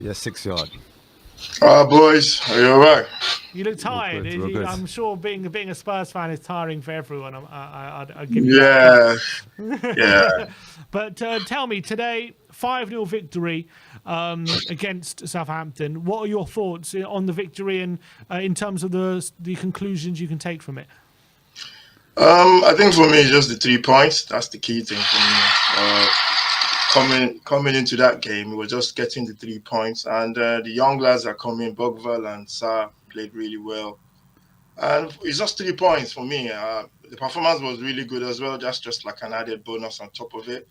Yeah, 6 yard. Boys, are you alright? You look Real tired. good, real good. I'm sure being a Spurs fan is tiring for everyone. I'd give you Yeah, yeah. that. But tell me, today, 5-0 victory against Southampton. What are your thoughts on the victory and in terms of the conclusions you can take from it? I think for me, it's just the 3 points. That's the key thing for me. Coming into that game, we were just getting the 3 points, and the young lads are coming. Bogval and Sa played really well, and it's just 3 points for me. The performance was really good as well, just like an added bonus on top of it.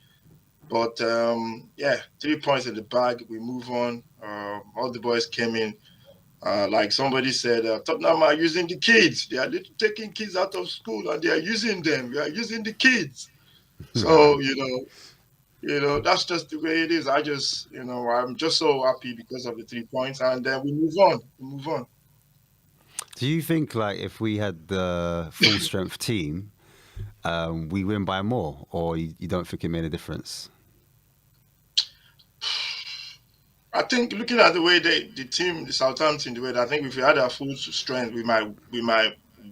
But yeah, 3 points in the bag. We move on. All the boys came in. Like somebody said, Tottenham are using the kids. They are taking kids out of school and they are using them. We are using the kids. So that's just the way it is. I'm just so happy because of the 3 points, and then we move on. We move on. Do you think like if we had the full strength team, we win by more, or you don't think it made a difference? I think looking at the way the team, the Southampton, the way that I think if we had our full strength, we might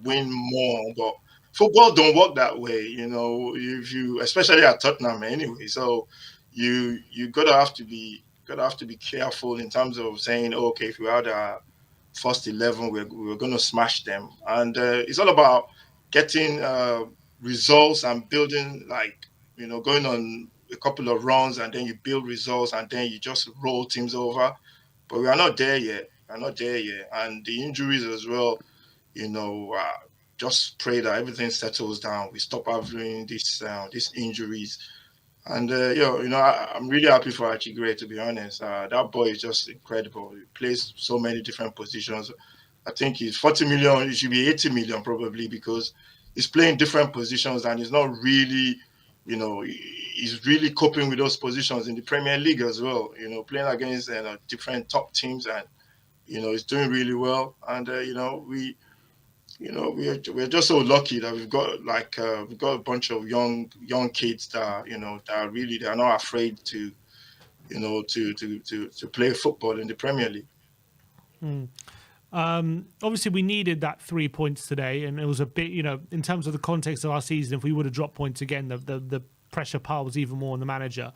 win more. But football don't work that way, If you, especially at Tottenham, anyway. So you gotta have to be careful in terms of saying, oh, okay, if we had our first 11, we're gonna smash them, and it's all about getting results and building, like going on a couple of runs, and then you build results, and then you just roll teams over. But we are not there yet. We're not there yet, and the injuries as well. You know, uh, just pray that everything settles down. We stop having these injuries, and I'm really happy for Achigre, to be honest. That boy is just incredible. He plays so many different positions. I think he's 40 million. He should be 80 million probably, because he's playing different positions and he's not really, he's really coping with those positions in the Premier League as well. Playing against different top teams, and he's doing really well. And we're just so lucky that we've got a bunch of young kids that that really, they are not afraid to to play football in the Premier League. Obviously, we needed that 3 points today, and it was a bit, in terms of the context of our season, if we would have dropped points again, the pressure piles even more on the manager.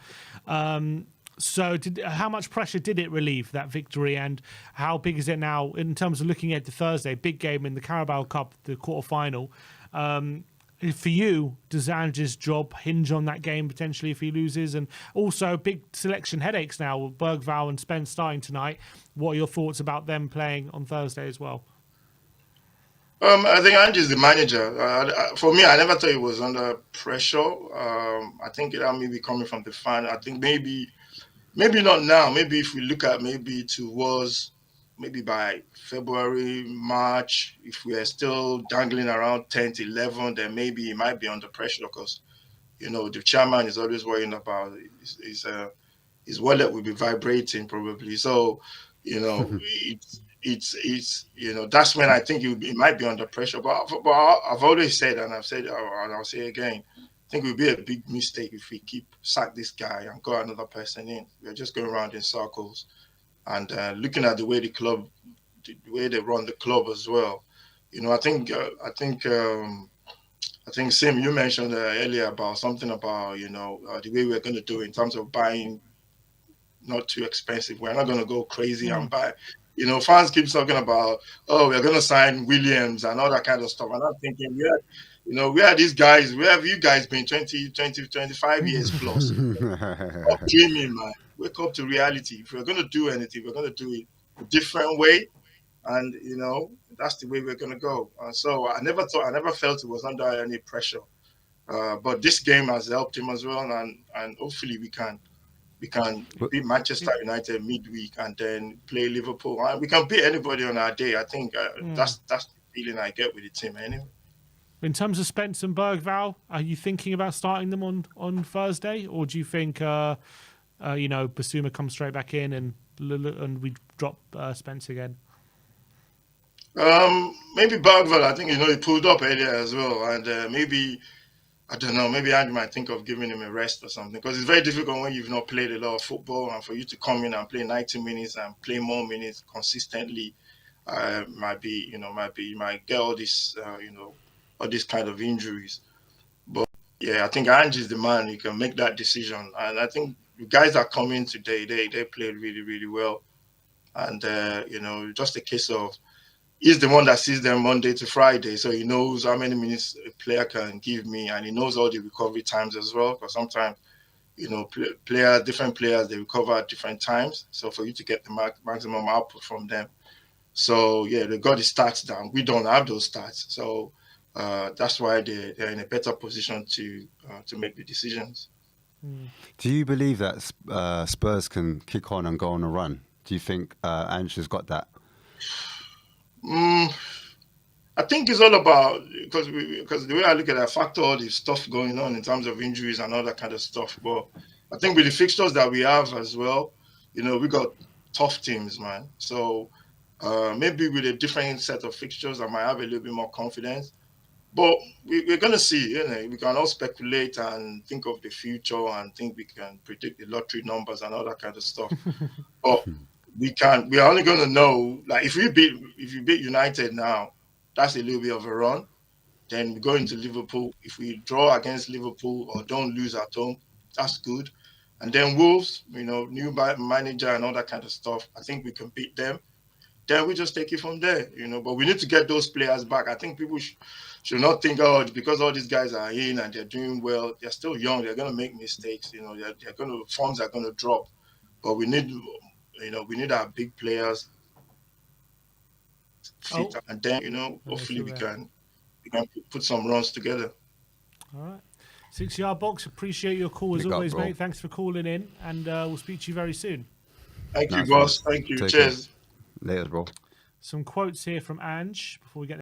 So, how much pressure did it relieve, that victory, and how big is it now in terms of looking at the Thursday big game in the Carabao Cup, the quarterfinal? For you, does Ange's job hinge on that game potentially if he loses? And also, big selection headaches now with Bergval and Spence starting tonight. What are your thoughts about them playing on Thursday as well? I think Ange is the manager. For me, I never thought he was under pressure. I think that may be coming from the fan. I think maybe not now. Maybe if we look at maybe towards maybe by February, March, if we are still dangling around 10th, 11, then maybe he might be under pressure, because the chairman is always worrying about his wallet will be vibrating probably. So it's that's when I think it might be under pressure. But I've always said, and I've said, and I'll say again, I think it would be a big mistake if we keep sack this guy and got another person in. We're just going around in circles, and looking at the way the way they run the club as well. I think Sim, you mentioned earlier about something about the way we're going to do it in terms of buying not too expensive. We're not going to go crazy and Mm. buy. Fans keep talking about, oh, we're going to sign Williams and all that kind of stuff. And I'm thinking, where are these guys? Where have you guys been 20, 20, 25 years plus? Stop dreaming, man. Wake up to reality. If we're going to do anything, we're going to do it a different way. And, that's the way we're going to go. So I never felt it was under any pressure. But this game has helped him as well. And hopefully we can But beat Manchester United midweek and then play Liverpool. And we can beat anybody on our day. I think Mm. that's the feeling I get with the team anyway. In terms of Spence and Bergval, are you thinking about starting them on Thursday, or do you think Basuma comes straight back in and we drop Spence again? Maybe Bergvall, I think he pulled up earlier as well, and maybe I don't know. Maybe I might think of giving him a rest or something because it's very difficult when you've not played a lot of football and for you to come in and play 90 minutes and play more minutes consistently might be, you might get all this, all these kind of injuries. But yeah, I think Ange is the man who can make that decision. And I think the guys that come in today, they played really, really well. And, just a case of he's the one that sees them Monday to Friday, so he knows how many minutes a player can give me, and he knows all the recovery times as well. Because sometimes, different players they recover at different times. So for you to get the maximum output from them, so yeah, they got the stats down. We don't have those stats, so that's why they're in a better position to make the decisions. Do you believe that Spurs can kick on and go on a run? Do you think Ange has got that? Mm, I think it's all about because the way I look at it, I factor all the stuff going on in terms of injuries and all that kind of stuff. But I think with the fixtures that we have as well, we got tough teams, man. So maybe with a different set of fixtures, I might have a little bit more confidence. But we're gonna see. We can all speculate and think of the future and think we can predict the lottery numbers and all that kind of stuff. But we can. We are only gonna know like if you beat United now, that's a little bit of a run. Then we go into Liverpool. If we draw against Liverpool or don't lose at home, that's good. And then Wolves, new manager and all that kind of stuff. I think we can beat them. Then we just take it from there, But we need to get those players back. I think people should not think, oh, because all these guys are in and they're doing well, they're still young. They're going to make mistakes. They're going to forms are going to drop. But we need, we need our big players fit, and then hopefully we can put some runs together. All right. 6 Yard Box, appreciate your call as always, mate. Thanks for calling in, and we'll speak to you very soon. Thank you, boss. Thank you. Cheers. Later, bro. Some quotes here from Ange before we get